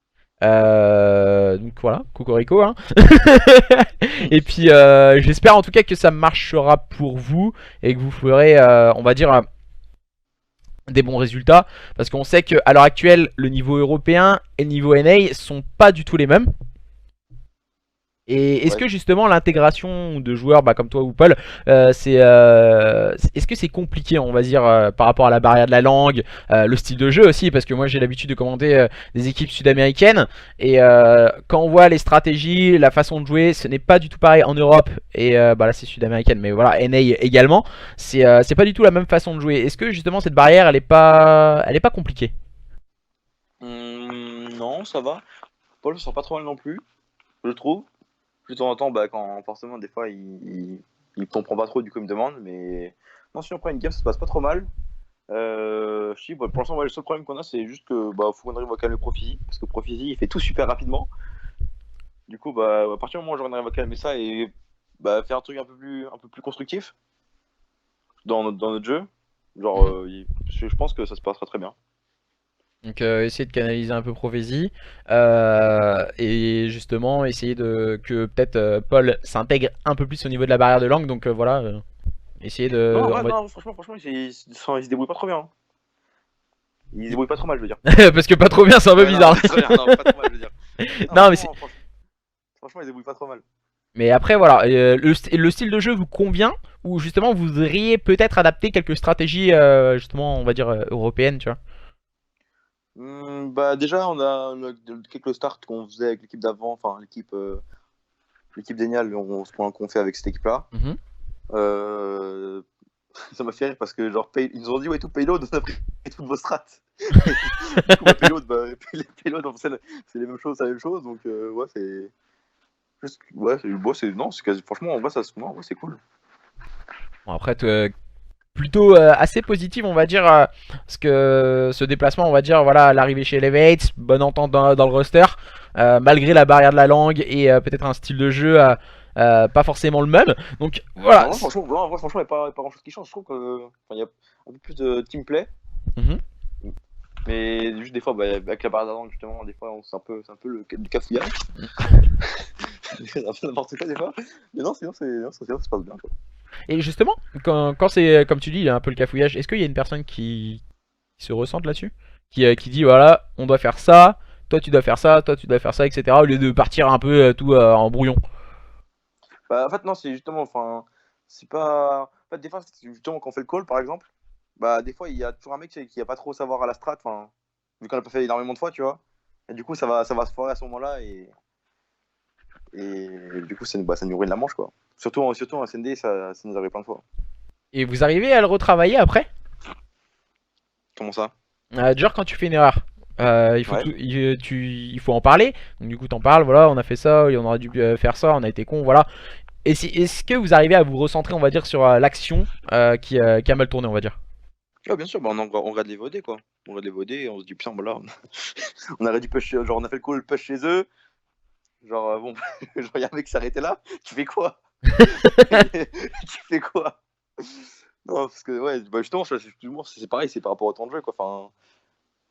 Donc voilà, cocorico hein. Et puis j'espère en tout cas que ça marchera pour vous et que vous ferez on va dire des bons résultats, parce qu'on sait qu'à l'heure actuelle le niveau européen et le niveau NA sont pas du tout les mêmes. Et est-ce Ouais. que justement l'intégration de joueurs comme toi ou Paul, est-ce que c'est compliqué, on va dire, par rapport à la barrière de la langue, le style de jeu aussi, parce que moi j'ai l'habitude de commenter des équipes sud-américaines, et quand on voit les stratégies, la façon de jouer, ce n'est pas du tout pareil en Europe, et là c'est sud-américaine, mais voilà, NA également, c'est pas du tout la même façon de jouer. Est-ce que justement cette barrière, elle est pas compliquée? Non, ça va. Paul se sent pas trop mal non plus, je trouve. De temps en temps, quand forcément, des fois, il comprend pas trop, du coup, il me demande. Mais non, si on prend une game, ça se passe pas trop mal. Pour l'instant, le seul problème qu'on a, c'est juste que faut qu'on arrive à calmer Profisi. Parce que Profisi, il fait tout super rapidement. Du coup, à partir du moment où on arrive à calmer ça et faire un truc un peu plus constructif dans notre jeu, genre, je pense que ça se passera très bien. Donc essayer de canaliser un peu Prophétie et justement essayer que peut-être Paul s'intègre un peu plus au niveau de la barrière de langue. Donc voilà, essayer Non, de... ouais, non, franchement, il se débrouille pas trop bien, hein. Il se débrouille pas trop mal, je veux dire. Parce que pas trop bien, c'est un peu Ouais, non, bizarre. très bien, non, pas trop mal, je veux dire. Non mais c'est... Franchement, il se débrouille pas trop mal. Mais après voilà, le style de jeu vous convient, ou justement vous voudriez peut-être adapter quelques stratégies justement on va dire européennes, tu vois. Déjà, on a quelques starts qu'on faisait avec l'équipe d'avant, enfin l'équipe d'Enial, qu'on fait avec cette équipe-là. Mhm. Ça m'a fait rire parce que genre ils nous ont dit ouais tout payload, on a pris toutes vos strats. Du coup, payload c'est les mêmes choses, c'est la même chose, donc ouais c'est juste ouais c'est non c'est quasi franchement en vrai non, ouais, c'est cool. Bon, après plutôt assez positive on va dire parce que ce déplacement on va dire voilà l'arrivée chez Elevate, bonne entente dans le roster malgré la barrière de la langue et peut-être un style de jeu pas forcément le même, donc voilà. Franchement il n'y a pas grand chose qui change, je trouve que il y a un peu plus de team play. Mhm. Mais juste des fois avec la barrière de la langue justement des fois c'est un peu du cafouillage. C'est un peu n'importe quoi des fois, mais non sinon ça se passe bien quoi. Et justement quand c'est comme tu dis il y a un peu le cafouillage, est-ce qu'il y a une personne qui se ressente là-dessus, qui dit voilà on doit faire ça, toi tu dois faire ça, toi tu dois faire ça, etc., au lieu de partir un peu tout en brouillon? En fait non c'est justement enfin c'est pas en fait des fois justement quand on fait le call par exemple des fois il y a toujours un mec qui va pas trop savoir à la strat, enfin vu qu'on l'a pas fait énormément de fois tu vois, et du coup ça va se foirer à ce moment-là et du coup ça nous ruine la manche quoi, surtout en SND ça nous arrive plein de fois. Et vous arrivez à le retravailler après? Comment ça? Genre quand tu fais une erreur, il faut Ouais. il faut en parler. Donc du coup t'en parles, voilà on a fait ça, on aurait dû faire ça, on a été con, voilà. Et est-ce que vous arrivez à vous recentrer on va dire sur l'action qui a mal tourné on va dire? Ouais, bien sûr, on regarde les VOD quoi. On regarde les VOD et on se dit putain voilà on aurait dû push genre on a fait le call push chez eux. Genre bon genre il y a un mec qui s'est arrêté là, tu fais quoi? Tu fais quoi? Non parce que ouais justement c'est pareil, c'est par rapport au temps de jeu quoi. Enfin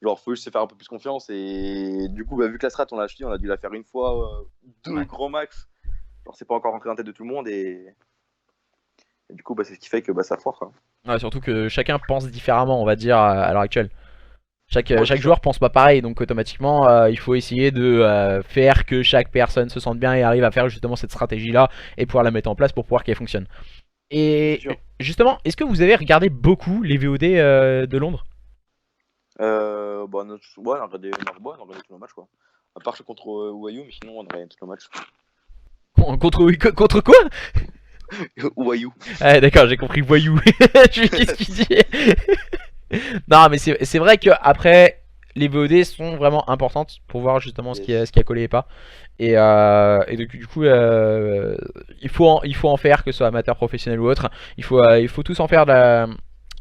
genre faut juste se faire un peu plus confiance et du coup vu que la strat on l'a acheté, on a dû la faire une fois, deux Ouais. grands max. Genre c'est pas encore rentré dans la tête de tout le monde et du coup c'est ce qui fait que ça foire quoi. Ouais, surtout que chacun pense différemment on va dire à l'heure actuelle. Ouais, c'est Chaque sûr. joueur pense pas pareil, donc automatiquement il faut essayer de faire que chaque personne se sente bien et arrive à faire justement cette stratégie là et pouvoir la mettre en place pour pouvoir qu'elle fonctionne. C'est Et sûr. justement, est-ce que vous avez regardé beaucoup les VOD de Londres? Ouais, on a regardé tous nos matchs quoi. À part ceux contre Wayou, mais sinon on a regardé tous nos matchs. Contre quoi? Wayou. Ah d'accord, j'ai compris voyou. Je me dis, qu'est-ce qu'il dit? Non mais c'est vrai que après les VOD sont vraiment importantes pour voir justement Yes. ce qui a collé et pas. Et donc, du coup, il faut en faire, que ce soit amateur, professionnel ou autre. Il faut tous en faire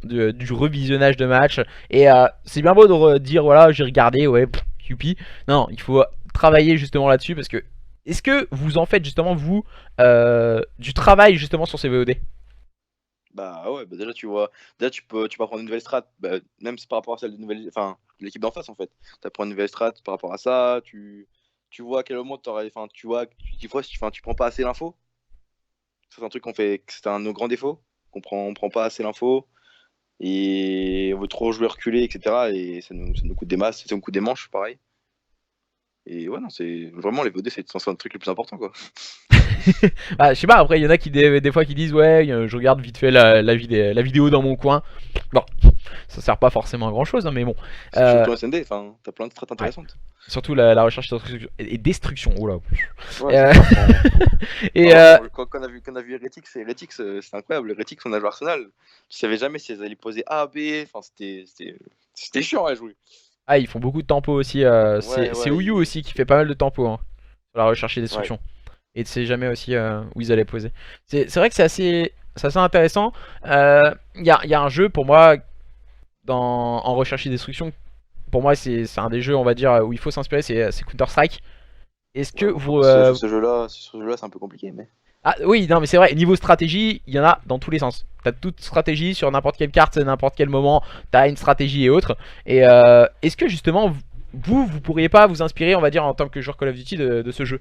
du revisionnage de match. Et c'est bien beau de dire voilà, j'ai regardé, ouais, youpi. Non, il faut travailler justement là-dessus parce que. Est-ce que vous en faites justement, vous, du travail justement sur ces VOD? Bah ouais, bah déjà tu vois, déjà tu peux apprendre une nouvelle strat, bah, même si par rapport à celle de nouvelle, enfin de l'équipe d'en face en fait. Tu apprends une nouvelle strat par rapport à ça, tu vois à quel moment t'aurais, enfin tu vois, des fois enfin, tu prends pas assez l'info. Ça, c'est un truc qu'on fait, que c'est un de nos grands défauts, on prend pas assez l'info et on veut trop jouer reculé, etc. Et ça nous coûte des masses, ça nous coûte des manches, pareil. Et ouais, non, c'est vraiment les VOD, c'est un truc le plus important quoi. Bah, je sais pas, après, il y en a qui des fois qui disent ouais, je regarde vite fait la vidéo dans mon coin. Bon, ça sert pas forcément à grand chose, hein, mais bon. Euh, Surtout en SND, enfin, t'as plein de strats ouais. intéressantes. Surtout la recherche et destruction. Oula. Ouais, Euh, et par exemple, quand on a vu Heretics, c'était incroyable. Heretics, on a joué Arsenal. Tu savais jamais si elles allaient poser A, B. Enfin, c'était chiant à jouer. ah, ils font beaucoup de tempo aussi. Ouais, C'est ouais, Ouyu aussi qui fait pas mal de tempo, hein, sur la recherche et ouais. destruction. Et tu sais jamais aussi où ils allaient poser. C'est vrai que c'est assez intéressant. Il y a un jeu pour moi en recherche et destruction. Pour moi, c'est un des jeux, on va dire, où il faut s'inspirer, c'est Counter-Strike. Est-ce que Ouais, bon, vous... après, ce jeu-là, c'est un peu compliqué, mais. Ah oui, non mais c'est vrai, niveau stratégie, il y en a dans tous les sens. T'as toute stratégie sur n'importe quelle carte, à n'importe quel moment, t'as une stratégie et autres. Et est-ce que justement, vous pourriez pas vous inspirer, on va dire, en tant que joueur Call of Duty de ce jeu?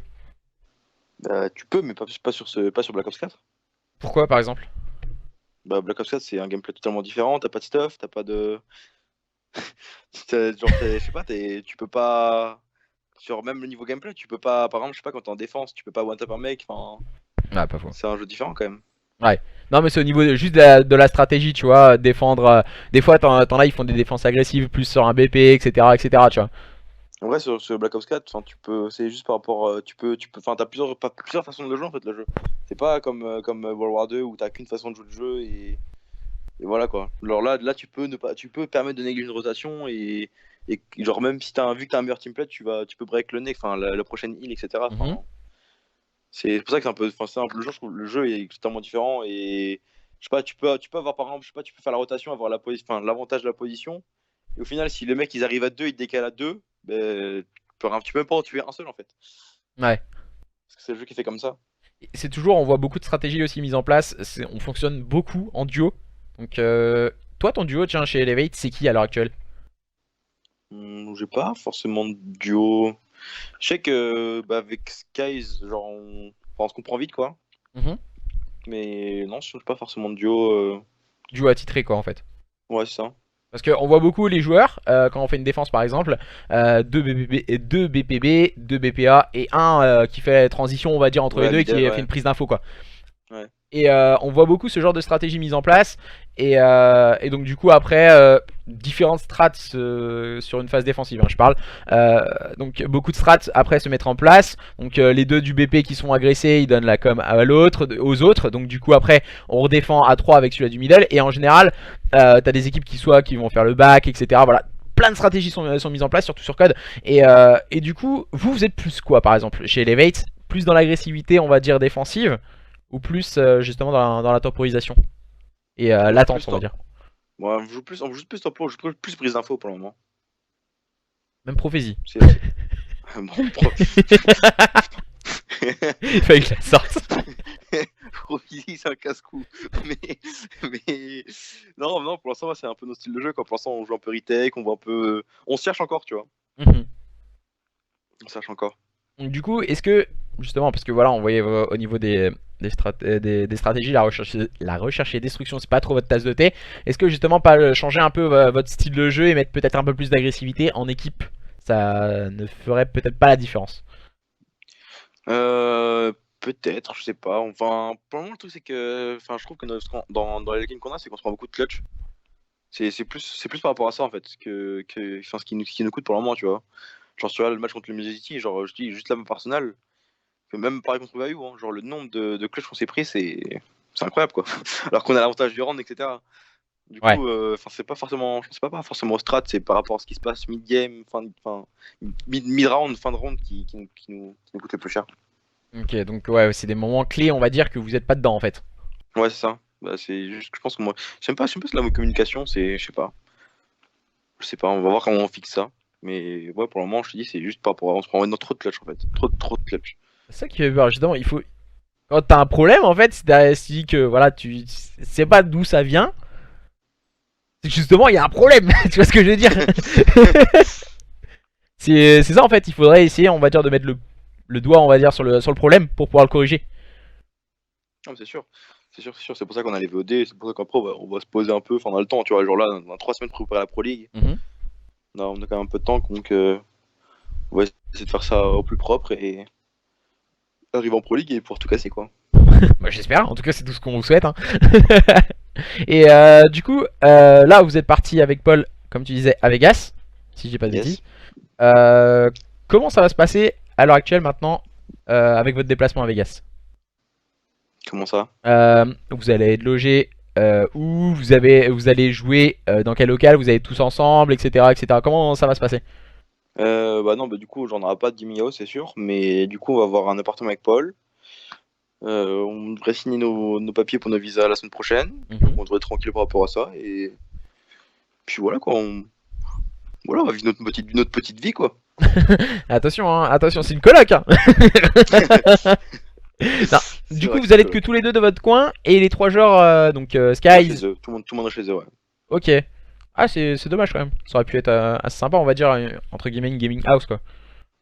Tu peux, mais pas sur Black Ops 4. Pourquoi par exemple? Bah, Black Ops 4, c'est un gameplay totalement différent. T'as pas de stuff, t'as pas de. Je sais pas, tu peux pas. Sur même le niveau gameplay, tu peux pas. Par exemple, je sais pas, quand t'es en défense, tu peux pas one-tap un mec. Enfin, Ah, pas faux. c'est un jeu différent quand même. Ouais. Non mais c'est au niveau juste de la stratégie, tu vois, défendre. Des fois, t'en as, ils font des défenses agressives, plus sur un BP, etc., etc., tu vois. En vrai, sur Black Ops 4, enfin, c'est juste par rapport, enfin, t'as plusieurs façons de le jouer en fait le jeu. C'est pas comme World War 2 où t'as qu'une façon de jouer le jeu et voilà quoi. Alors là, tu peux permettre de négliger une rotation et genre même si vu que t'as un meilleur teamplate, tu peux break le nez, enfin la prochaine heal, etc. Mhm. Enfin, c'est pour ça que c'est un peu, enfin, c'est un peu le jeu. Je trouve le jeu est totalement différent et je sais pas, tu peux avoir par exemple, je sais pas, tu peux faire la rotation, avoir enfin l'avantage de la position. Et au final, si les mecs ils arrivent à 2, ils te décalent à 2, ben, tu peux même pas en tuer un seul en fait. Ouais. Parce que c'est le jeu qui est fait comme ça. C'est toujours, on voit beaucoup de stratégies aussi mises en place. On fonctionne beaucoup en duo. Donc, toi, ton duo, tiens, chez Elevate, c'est qui à l'heure actuelle? J'ai pas forcément de duo. Je sais que bah, avec Skies, genre enfin, on se comprend vite quoi. Mhm. Mais non, je sais pas forcément de duo. Duo attitré, quoi, en fait. Ouais, c'est ça. Parce qu'on voit beaucoup les joueurs, quand on fait une défense par exemple, 2 BPB, 2 BPB, 2 BPA et un qui fait transition, on va dire, entre les Ouais, deux et qui middle, fait ouais. une prise d'info, quoi. Ouais. Et on voit beaucoup ce genre de stratégie mise en place. Et donc du coup après différentes strats sur une phase défensive, hein, je parle. Donc beaucoup de strats après se mettre en place. Donc les deux du BP qui sont agressés, ils donnent la com à l'autre, aux autres. Donc du coup après on redéfend à 3 avec celui-là du middle. Et en général t'as des équipes qui vont faire le back, etc. Voilà. Plein de stratégies sont mises en place, surtout sur code. Et du coup, vous êtes plus quoi par exemple chez Elevate? Plus dans l'agressivité, on va dire défensive, ou plus justement dans la temporisation et On joue l'attente, plus on va temps. dire. Ouais, on joue plus tempo, on joue plus prise d'infos pour le moment. Même prophétie. C'est- Bon, Il fallait que je la sorte. Profili, c'est un casse-cou. Mais, mais non, non, pour l'instant, c'est un peu nos styles de jeu. Quoi. Pour l'instant, on joue un peu retake, on voit un peu. On se cherche encore, tu vois. Mhm. On se cherche encore. Donc, du coup, est-ce que, justement, parce que voilà, on voyait au niveau des stratégies, la recherche et destruction, c'est pas trop votre tasse de thé. Est-ce que, justement, pas changer un peu votre style de jeu et mettre peut-être un peu plus d'agressivité en équipe, ça ne ferait peut-être pas la différence? Peut-être, je sais pas. Enfin, pour le moment, le truc, c'est que. Enfin, je trouve que dans les games qu'on a, c'est qu'on se prend beaucoup de clutch. C'est plus par rapport à ça, en fait, enfin, ce qui nous coûte pour le moment, tu vois. Genre, sur le match contre le City, genre, je dis juste la même Arsenal. Même pareil contre Bayou, hein, genre le nombre de clutch qu'on s'est pris, c'est incroyable quoi. Alors qu'on a l'avantage du round, etc. Du Ouais. coup, c'est pas forcément, pas forcément au strat, c'est par rapport à ce qui se passe mid-game, mid-round, fin de round qui nous coûte le plus cher. Ok, donc ouais, c'est des moments clés, on va dire, que vous êtes pas dedans en fait. Ouais, c'est ça. Bah, c'est juste que je pense que moi, j'aime pas la communication, je sais pas, on va voir comment on fixe ça. Mais ouais, pour le moment, je te dis, c'est juste par rapport à, on se prend trop de clutch en fait. Trop de clutch. C'est ça qui fait peur, justement, il faut. Quand t'as un problème, en fait, si que voilà, tu sais pas d'où ça vient, c'est que justement il y a un problème. Tu vois ce que je veux dire? C'est ça en fait, il faudrait essayer, on va dire, de mettre le doigt, on va dire, sur le problème pour pouvoir le corriger. Non, mais c'est sûr. C'est pour ça qu'on a les VOD, c'est pour ça qu'après, on va se poser un peu, enfin, on a le temps, tu vois, genre là, on a 3 semaines pour préparer la Pro League. Mhm. On a quand même un peu de temps, donc on va essayer de faire ça au plus propre et arriver en Pro League et pouvoir tout casser, quoi. Bah, j'espère, en tout cas c'est tout ce qu'on vous souhaite, hein. Et du coup, là vous êtes parti avec Paul, comme tu disais, à Vegas, si j'ai pas de bêtises. Yes. Comment ça va se passer à l'heure actuelle maintenant avec votre déplacement à Vegas? Comment ça? Vous allez être logé où vous allez jouer dans quel local, vous allez tous ensemble, etc., etc. Comment ça va se passer? Bah non, bah du coup, j'en aurai pas de Jimmy House, c'est sûr, mais du coup, on va avoir un appartement avec Paul. On devrait signer nos papiers pour nos visas la semaine prochaine. Donc Mhm. on devrait être tranquille par rapport à ça. Et puis voilà quoi, voilà, on va vivre notre petite vie quoi. Attention, hein, attention, c'est une coloc, hein. Non, C'est du coup, vrai que vous c'est allez être que que tous les deux de votre coin et les trois joueurs, donc chez Skies. eux, tout le monde est chez eux, ouais. Ok. Ah, c'est dommage quand même. Ça aurait pu être assez sympa, on va dire, entre guillemets, une gaming house quoi.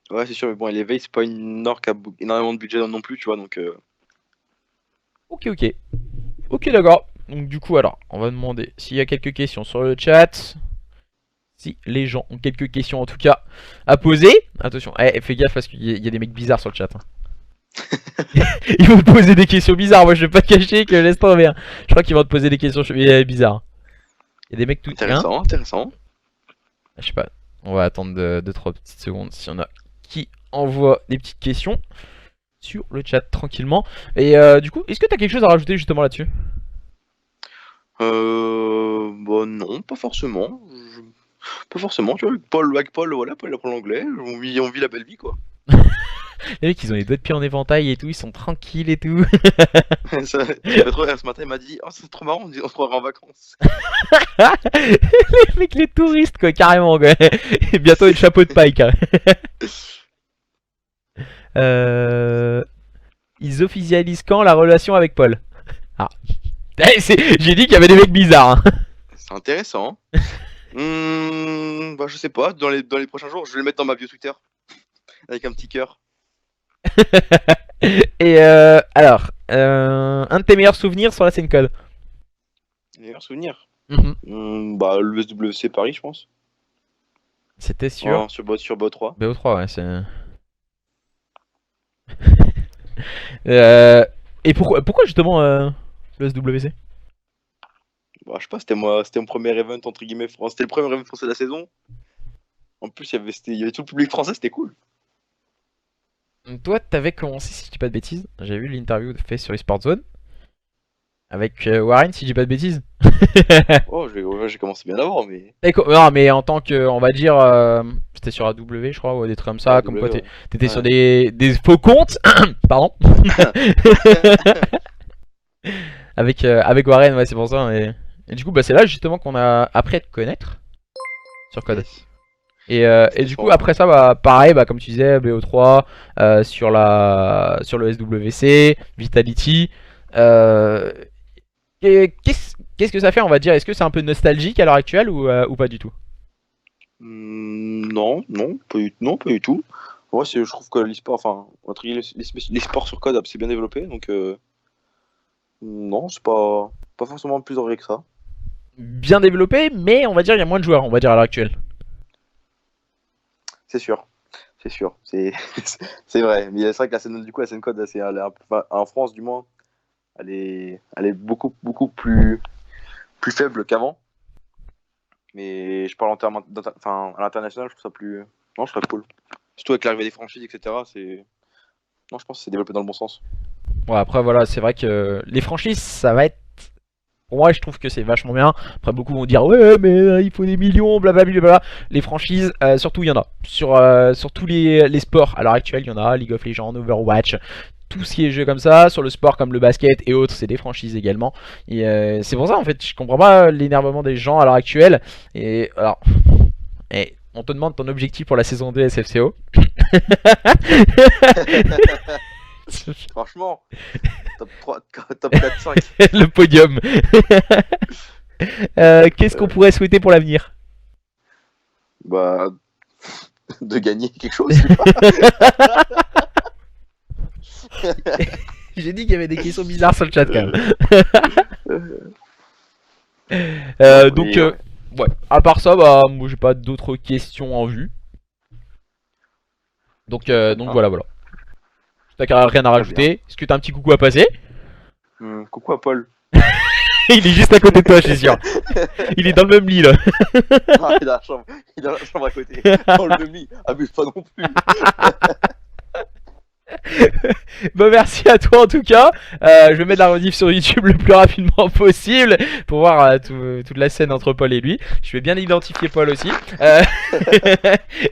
Ouais, c'est sûr, mais bon, Elevate, c'est pas une org qui a énormément de budget non plus, tu vois, donc Ok, ok. Ok, d'accord. Donc, du coup, alors, on va demander s'il y a quelques questions sur le chat. Si les gens ont quelques questions en tout cas à poser. Attention, fais gaffe parce qu'il y a des mecs bizarres sur le chat, hein. Ils vont te poser des questions bizarres. Moi je vais pas te cacher que laisse tomber, hein. Je crois qu'ils vont te poser des questions bizarres. Il y a des mecs tout. Hein, intéressant. je sais pas. On va attendre 2-3 petites secondes s'il y en a qui envoient des petites questions sur le chat tranquillement. Et du coup, est-ce que t'as quelque chose à rajouter justement là-dessus? Bah non, pas forcément. Pas forcément, tu vois, avec Paul, voilà, Paul apprend l'anglais, on vit la belle vie quoi. Les mecs ils ont les doigts de pied en éventail et tout, ils sont tranquilles et tout. Ça fait trop rire ce matin, il m'a dit, oh c'est trop marrant, on se croirait en vacances. Les mecs les touristes quoi, carrément quoi. Et bientôt une chapeau de paille carrément. Euh... Ils officialisent quand la relation avec Paul? Ah. J'ai dit qu'il y avait des mecs bizarres, hein. C'est intéressant. Bah je sais pas, dans les prochains jours, je vais le mettre dans ma bio Twitter. Avec un petit cœur. Et alors, un de tes meilleurs souvenirs sur la scène code? Meilleur souvenir. Mhm. Bah le SWC Paris, je pense. C'était sur Sur BO3. BO3, ouais, c'est. Euh, et pourquoi justement le SWC? Bah je sais pas, c'était mon premier event entre guillemets français. C'était le premier event français de la saison. En plus, il y avait tout le public français, c'était cool. Toi, t'avais commencé, si je dis pas de bêtises, j'ai vu l'interview fait sur eSport Zone avec Warren, si je dis pas de bêtises. Oh, j'ai commencé bien avant, mais. Non, mais en tant que, on va dire, c'était sur AW, je crois, ou des trucs comme ça, Ah, comme quoi W, ouais. t'étais sur Ouais. des faux comptes, pardon, avec Warren, ouais, c'est pour ça. Et du coup, bah, c'est là justement qu'on a appris à te connaître sur Code. Yes. Et C'était du coup, fort. après ça, bah, pareil, bah, comme tu disais, BO3, sur le SWC, Vitality. euh, Qu'est-ce que ça fait, on va dire? Est-ce que c'est un peu nostalgique à l'heure actuelle ou pas du tout? Non, non, pas du tout. Moi, je trouve que l'e-sport, enfin, entre guillemets, l'e-sport sur code c'est bien développé, donc non, c'est pas forcément plus horrible que ça. Bien développé, mais on va dire il y a moins de joueurs, on va dire à l'heure actuelle. C'est sûr, c'est sûr, c'est vrai. Mais c'est vrai que la scène code, elle est enfin, en France du moins, elle est beaucoup, beaucoup plus faible qu'avant. Mais je parle en termes, enfin, à l'international, je trouve ça plus, non, je trouve ça cool. Surtout avec l'arrivée des franchises, etc. Non, je pense que c'est développé dans le bon sens. Bon, après, voilà, c'est vrai que les franchises, ça va être Pour moi, je trouve que c'est vachement bien. Après, beaucoup vont dire ouais, mais il faut des millions, blablabla. Les franchises, surtout, il y en a. Sur tous les sports, à l'heure actuelle, il y en a. League of Legends, Overwatch, tout ce qui est jeu comme ça. Sur le sport comme le basket et autres, c'est des franchises également. Et c'est pour ça, en fait, je comprends pas l'énervement des gens à l'heure actuelle. Et alors, on te demande ton objectif pour la saison 2 SFCO. Franchement, top 3, top 4, 5. Le podium. Qu'est-ce qu'on pourrait souhaiter pour l'avenir? Bah, de gagner quelque chose. J'ai dit qu'il y avait des questions bizarres sur le chat quand même. Donc, ouais. À part ça, bah, moi j'ai pas d'autres questions en vue. Donc voilà. T'as rien à rajouter? Est-ce que t'as un petit coucou à passer? Coucou à Paul. Il est juste à côté de toi, je suis sûr. Il est dans le même lit là. Ah, il est dans la chambre à côté. Dans le demi. Abuse pas non plus. Bah merci à toi en tout cas. Je vais mettre la rediff sur YouTube le plus rapidement possible pour voir toute la scène entre Paul et lui. Je vais bien identifier Paul aussi.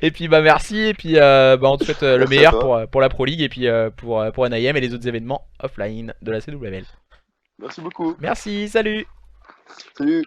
Et puis bah merci. Et puis bah, on te souhaite le meilleur pour la Pro League et puis pour NIM et les autres événements offline de la CWL. Merci beaucoup. Merci, salut. Salut.